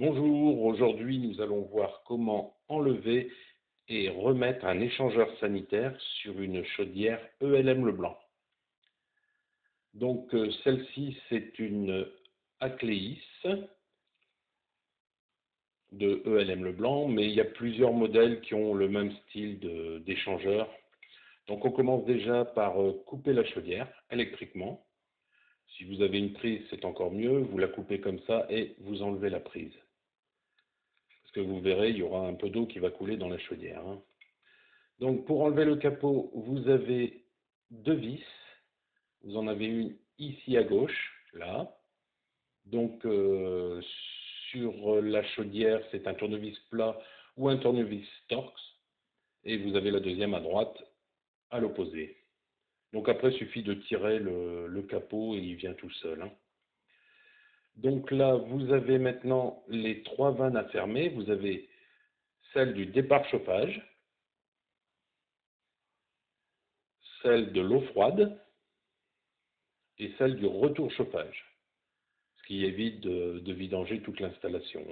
Bonjour, aujourd'hui nous allons voir comment enlever et remettre un échangeur sanitaire sur une chaudière ELM Leblanc. Donc celle-ci c'est une Acleis de ELM Leblanc, mais il y a plusieurs modèles qui ont le même style d'échangeur. Donc on commence déjà par couper la chaudière électriquement. Si vous avez une prise c'est encore mieux, vous la coupez comme ça et vous enlevez la prise. Parce que vous verrez, il y aura un peu d'eau qui va couler dans la chaudière. Donc pour enlever le capot, vous avez deux vis. Vous en avez une ici à gauche, là. Donc sur la chaudière, c'est un tournevis plat ou un tournevis Torx. Et vous avez la deuxième à droite, à l'opposé. Donc après, il suffit de tirer le capot et il vient tout seul. Donc là, vous avez maintenant les trois vannes à fermer. Vous avez celle du départ chauffage, celle de l'eau froide et celle du retour chauffage, ce qui évite de vidanger toute l'installation.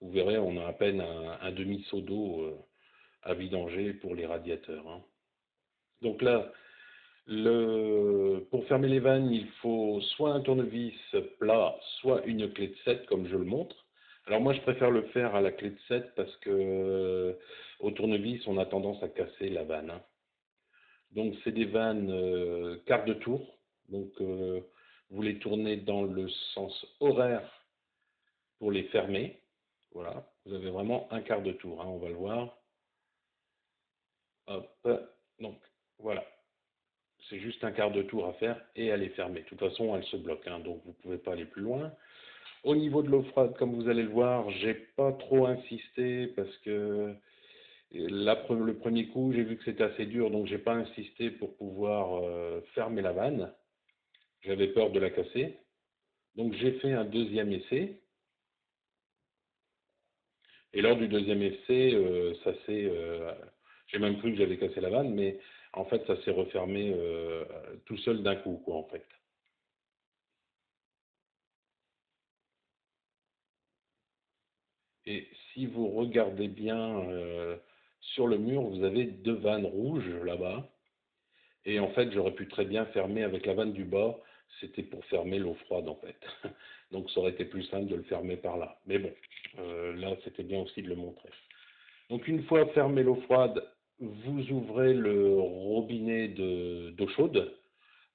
Vous verrez, on a à peine un demi-seau d'eau à vidanger pour les radiateurs. Donc là, pour fermer les vannes, il faut soit un tournevis plat, soit une clé de 7, comme je le montre. Alors moi, je préfère le faire à la clé de 7 parce que au tournevis, on a tendance à casser la vanne. Donc c'est des vannes quart de tour. Donc vous les tournez dans le sens horaire pour les fermer. Voilà, vous avez vraiment un quart de tour, on va le voir. Hop, donc voilà, c'est juste un quart de tour à faire et elle est fermée. De toute façon, elle se bloque, donc vous ne pouvez pas aller plus loin. Au niveau de l'eau froide, comme vous allez le voir, j'ai pas trop insisté parce que le premier coup, j'ai vu que c'était assez dur, donc j'ai pas insisté pour pouvoir fermer la vanne. J'avais peur de la casser. Donc j'ai fait un deuxième essai. Et lors du deuxième essai, j'ai même cru que j'avais cassé la vanne, mais en fait, ça s'est refermé tout seul d'un coup, quoi, en fait. Et si vous regardez bien sur le mur, vous avez deux vannes rouges là-bas. Et en fait, j'aurais pu très bien fermer avec la vanne du bas. C'était pour fermer l'eau froide, en fait. Donc, ça aurait été plus simple de le fermer par là. Mais bon, là, c'était bien aussi de le montrer. Donc une fois fermé l'eau froide, vous ouvrez le robinet d'eau chaude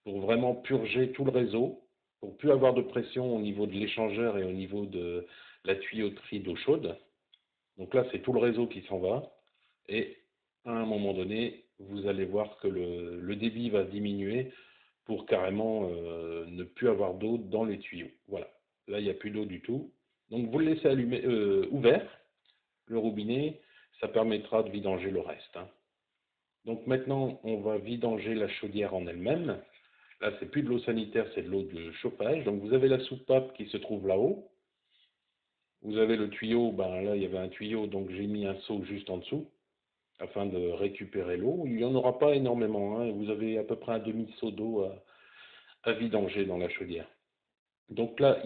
pour vraiment purger tout le réseau, pour plus avoir de pression au niveau de l'échangeur et au niveau de la tuyauterie d'eau chaude. Donc là, c'est tout le réseau qui s'en va. Et à un moment donné, vous allez voir que le débit va diminuer pour carrément ne plus avoir d'eau dans les tuyaux. Voilà. Là, il n'y a plus d'eau du tout. Donc vous le laissez ouvert, le robinet, ça permettra de vidanger le reste. Donc maintenant, on va vidanger la chaudière en elle-même. Là, c'est plus de l'eau sanitaire, c'est de l'eau de chauffage. Donc vous avez la soupape qui se trouve là-haut. Vous avez le tuyau, là il y avait un tuyau, donc j'ai mis un seau juste en dessous afin de récupérer l'eau. Il n'y en aura pas énormément, vous avez à peu près un demi-seau d'eau à vidanger dans la chaudière. Donc là,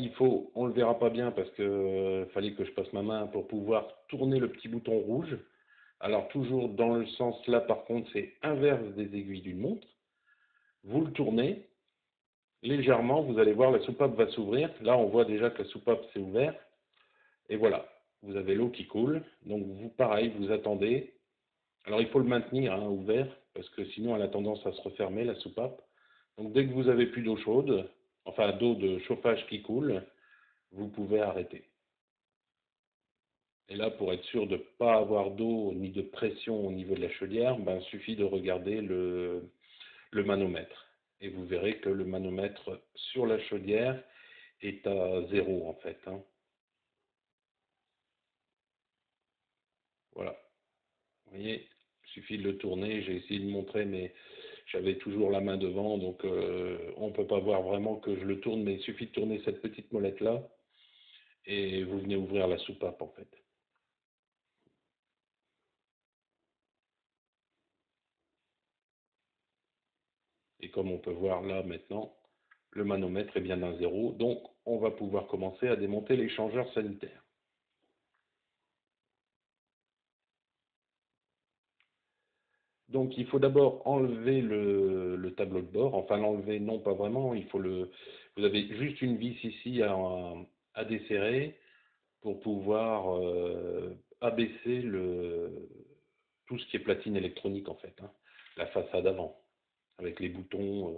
on ne le verra pas bien parce que fallait que je passe ma main pour pouvoir tourner le petit bouton rouge. Alors toujours dans le sens là par contre c'est inverse des aiguilles d'une montre. Vous le tournez légèrement, vous allez voir la soupape va s'ouvrir. Là on voit déjà que la soupape s'est ouverte. Et voilà, vous avez l'eau qui coule. Donc vous pareil, vous attendez. Alors il faut le maintenir ouvert parce que sinon elle a tendance à se refermer la soupape. Donc dès que vous avez plus d'eau chaude, enfin d'eau de chauffage qui coule, vous pouvez arrêter. Et là, pour être sûr de ne pas avoir d'eau ni de pression au niveau de la chaudière, il suffit de regarder le manomètre. Et vous verrez que le manomètre sur la chaudière est à 0 en fait. Voilà. Vous voyez, il suffit de le tourner. J'ai essayé de montrer, mais j'avais toujours la main devant, donc on ne peut pas voir vraiment que je le tourne, mais il suffit de tourner cette petite molette-là et vous venez ouvrir la soupape en fait. Et comme on peut voir là maintenant, le manomètre est bien d'un 0, donc on va pouvoir commencer à démonter l'échangeur sanitaire. Donc il faut d'abord enlever le tableau de bord, enfin l'enlever non pas vraiment, vous avez juste une vis ici à desserrer pour pouvoir abaisser tout ce qui est platine électronique en fait, hein, la façade avant, avec les boutons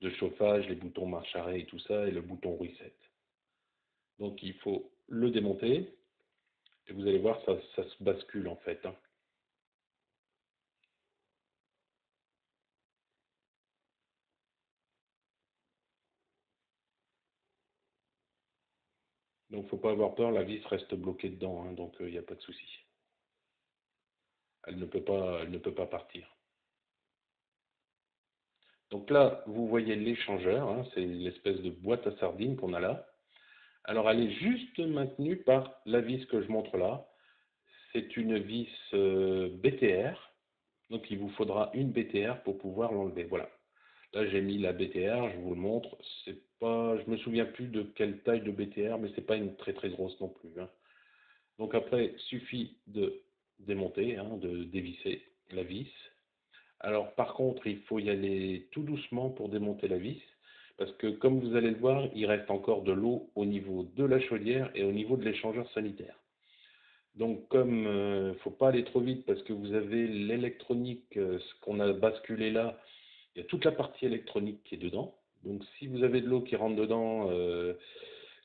de chauffage, les boutons marche arrêt et tout ça, et le bouton reset. Donc il faut le démonter, et vous allez voir, ça se bascule en fait, hein. Donc faut pas avoir peur, la vis reste bloquée dedans, hein, donc il n'y a pas de souci. Elle ne peut pas partir. Donc là, vous voyez l'échangeur, hein, c'est l'espèce de boîte à sardines qu'on a là. Alors elle est juste maintenue par la vis que je montre là. C'est une vis BTR, donc il vous faudra une BTR pour pouvoir l'enlever. Voilà. Là j'ai mis la BTR, je vous le montre. C'est pas, je me souviens plus de quelle taille de BTR, mais c'est pas une très très grosse non plus, hein. Donc après, suffit de démonter, hein, de dévisser la vis. Alors par contre, il faut y aller tout doucement pour démonter la vis, parce que comme vous allez le voir, il reste encore de l'eau au niveau de la chaudière et au niveau de l'échangeur sanitaire. Donc comme il ne faut pas aller trop vite parce que vous avez l'électronique, ce qu'on a basculé là, il y a toute la partie électronique qui est dedans. Donc si vous avez de l'eau qui rentre dedans,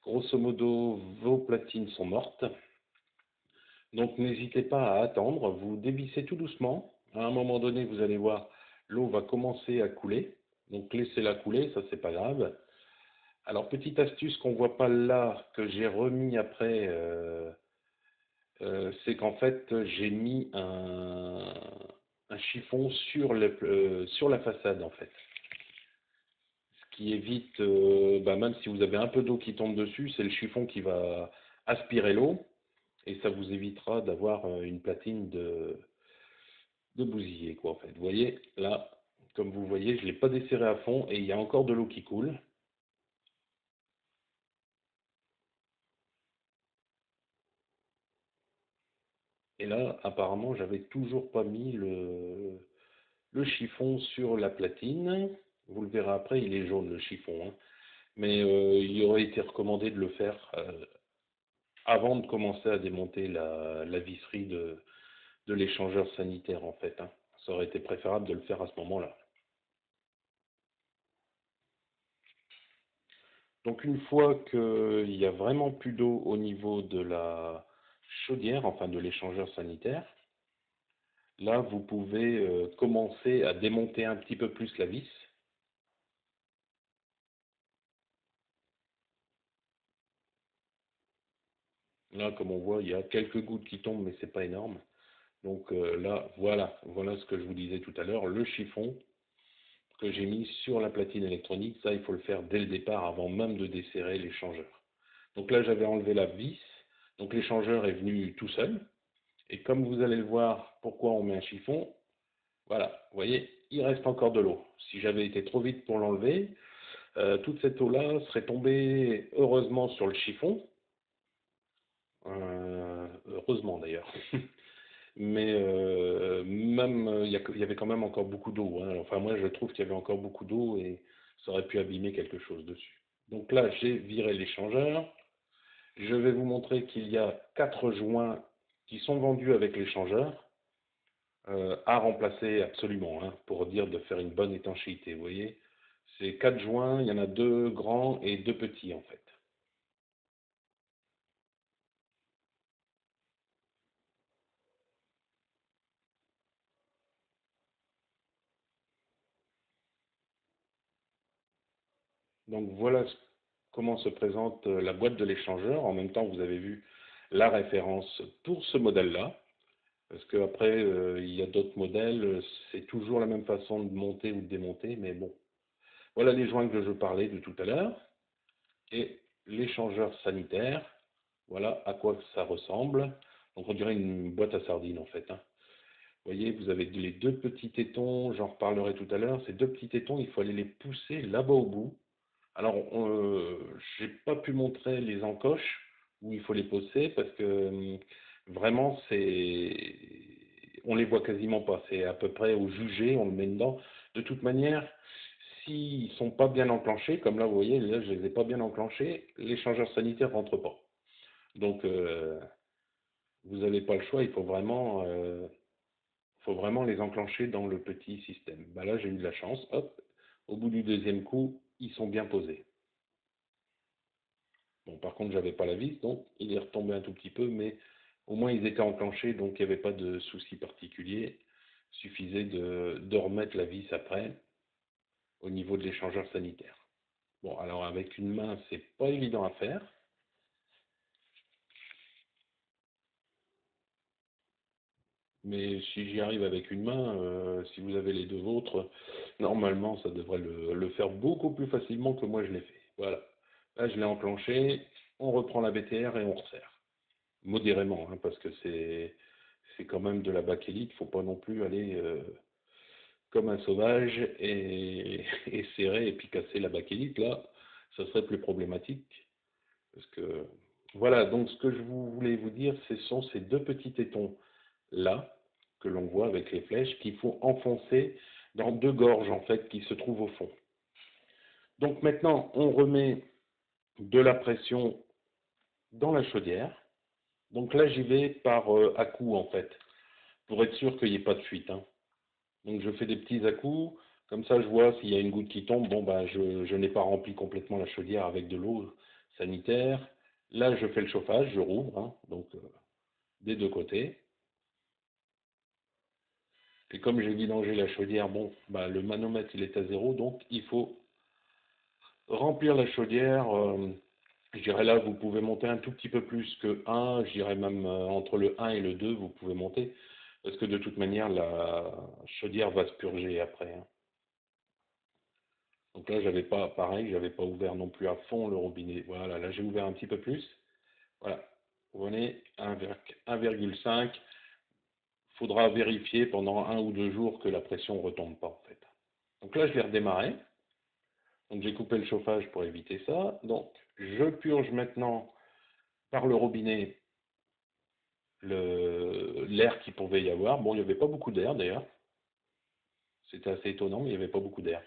grosso modo, vos platines sont mortes. Donc n'hésitez pas à attendre, vous dévissez tout doucement. À un moment donné, vous allez voir, l'eau va commencer à couler. Donc laissez-la couler, ça c'est pas grave. Alors petite astuce qu'on voit pas là, que j'ai remis après, c'est qu'en fait j'ai mis un chiffon sur la façade en fait. Ce qui évite, même si vous avez un peu d'eau qui tombe dessus, c'est le chiffon qui va aspirer l'eau et ça vous évitera d'avoir une platine de bousiller, quoi, en fait. Vous voyez, là, comme vous voyez, je ne l'ai pas desserré à fond et il y a encore de l'eau qui coule. Et là, apparemment, j'avais toujours pas mis le chiffon sur la platine. Vous le verrez après, il est jaune, le chiffon, hein. Mais il aurait été recommandé de le faire avant de commencer à démonter la visserie de l'échangeur sanitaire, en fait, hein. Ça aurait été préférable de le faire à ce moment-là. Donc une fois qu'il n'y a vraiment plus d'eau au niveau de la chaudière, enfin de l'échangeur sanitaire, là vous pouvez commencer à démonter un petit peu plus la vis. Là, comme on voit, il y a quelques gouttes qui tombent, mais c'est pas énorme. Donc là, voilà ce que je vous disais tout à l'heure, le chiffon que j'ai mis sur la platine électronique, ça il faut le faire dès le départ, avant même de desserrer l'échangeur. Donc là, j'avais enlevé la vis, donc l'échangeur est venu tout seul. Et comme vous allez le voir, pourquoi on met un chiffon? Voilà, vous voyez, il reste encore de l'eau. Si j'avais été trop vite pour l'enlever, toute cette eau-là serait tombée heureusement sur le chiffon. Heureusement d'ailleurs. Mais même, il y avait quand même encore beaucoup d'eau, hein. Enfin, moi, je trouve qu'il y avait encore beaucoup d'eau et ça aurait pu abîmer quelque chose dessus. Donc là, j'ai viré l'échangeur. Je vais vous montrer qu'il y a 4 joints qui sont vendus avec l'échangeur. À remplacer absolument, hein, pour dire de faire une bonne étanchéité. Vous voyez, c'est 4 joints, il y en a 2 grands et 2 petits en fait. Donc voilà comment se présente la boîte de l'échangeur. En même temps, vous avez vu la référence pour ce modèle-là. Parce qu'après, il y a d'autres modèles, c'est toujours la même façon de monter ou de démonter, mais bon. Voilà les joints que je parlais de tout à l'heure. Et l'échangeur sanitaire, voilà à quoi ça ressemble. Donc on dirait une boîte à sardines en fait, hein. Vous voyez, vous avez les 2 petits tétons, j'en reparlerai tout à l'heure. Ces 2 petits tétons, il faut aller les pousser là-bas au bout. Alors, j'ai pas pu montrer les encoches où il faut les pousser parce que vraiment, on les voit quasiment pas. C'est à peu près au jugé, on le met dedans. De toute manière, s'ils sont pas bien enclenchés, comme là, vous voyez, là, je les ai pas bien enclenchés, l'échangeur sanitaire rentre pas. Donc, vous n'avez pas le choix, faut vraiment les enclencher dans le petit système. Bah là, j'ai eu de la chance, hop, au bout du deuxième coup, ils sont bien posés. Bon, par contre, j'avais pas la vis, donc il est retombé un tout petit peu, mais au moins ils étaient enclenchés, donc il n'y avait pas de souci particulier. Il suffisait de remettre la vis après au niveau de l'échangeur sanitaire. Bon, alors avec une main, c'est pas évident à faire. Mais si j'y arrive avec une main, si vous avez les deux vôtres, normalement ça devrait le faire beaucoup plus facilement que moi je l'ai fait. Voilà. Là je l'ai enclenché, on reprend la BTR et on resserre. Modérément, hein, parce que c'est quand même de la bakélite, il ne faut pas non plus aller comme un sauvage et serrer et puis casser la bakélite. Là, ça serait plus problématique. Parce que voilà, donc ce que je voulais vous dire, ce sont ces deux petits tétons là que l'on voit avec les flèches qu'il faut enfoncer dans deux gorges en fait qui se trouvent au fond. Donc maintenant, on remet de la pression dans la chaudière. Donc là, j'y vais par à-coups en fait, pour être sûr qu'il n'y ait pas de fuite, hein. Donc je fais des petits à-coups, comme ça je vois s'il y a une goutte qui tombe, bon ben je n'ai pas rempli complètement la chaudière avec de l'eau sanitaire. Là je fais le chauffage, je rouvre, hein, donc des deux côtés. Et comme j'ai vidangé la chaudière, bon, bah, le manomètre il est à zéro, donc il faut remplir la chaudière. Je dirais là, vous pouvez monter un tout petit peu plus que 1, je dirais même entre le 1 et le 2, vous pouvez monter, parce que de toute manière, la chaudière va se purger après, hein. Donc là, j'avais pas, pareil, j'avais pas ouvert non plus à fond le robinet. Voilà, là j'ai ouvert un petit peu plus. Voilà, vous voyez, 1,5. Il faudra vérifier pendant 1 ou 2 jours que la pression ne retombe pas en fait. Donc là, je l'ai redémarré. Donc j'ai coupé le chauffage pour éviter ça. Donc je purge maintenant par le robinet l'air qu'il pouvait y avoir. Bon, il n'y avait pas beaucoup d'air d'ailleurs. C'était assez étonnant, mais il n'y avait pas beaucoup d'air.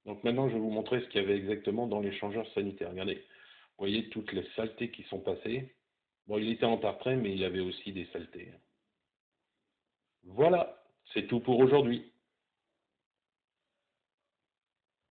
Donc maintenant, je vais vous montrer ce qu'il y avait exactement dans l'échangeur sanitaire. Regardez, vous voyez toutes les saletés qui sont passées. Bon, il était en tartret, mais il y avait aussi des saletés. Voilà, c'est tout pour aujourd'hui.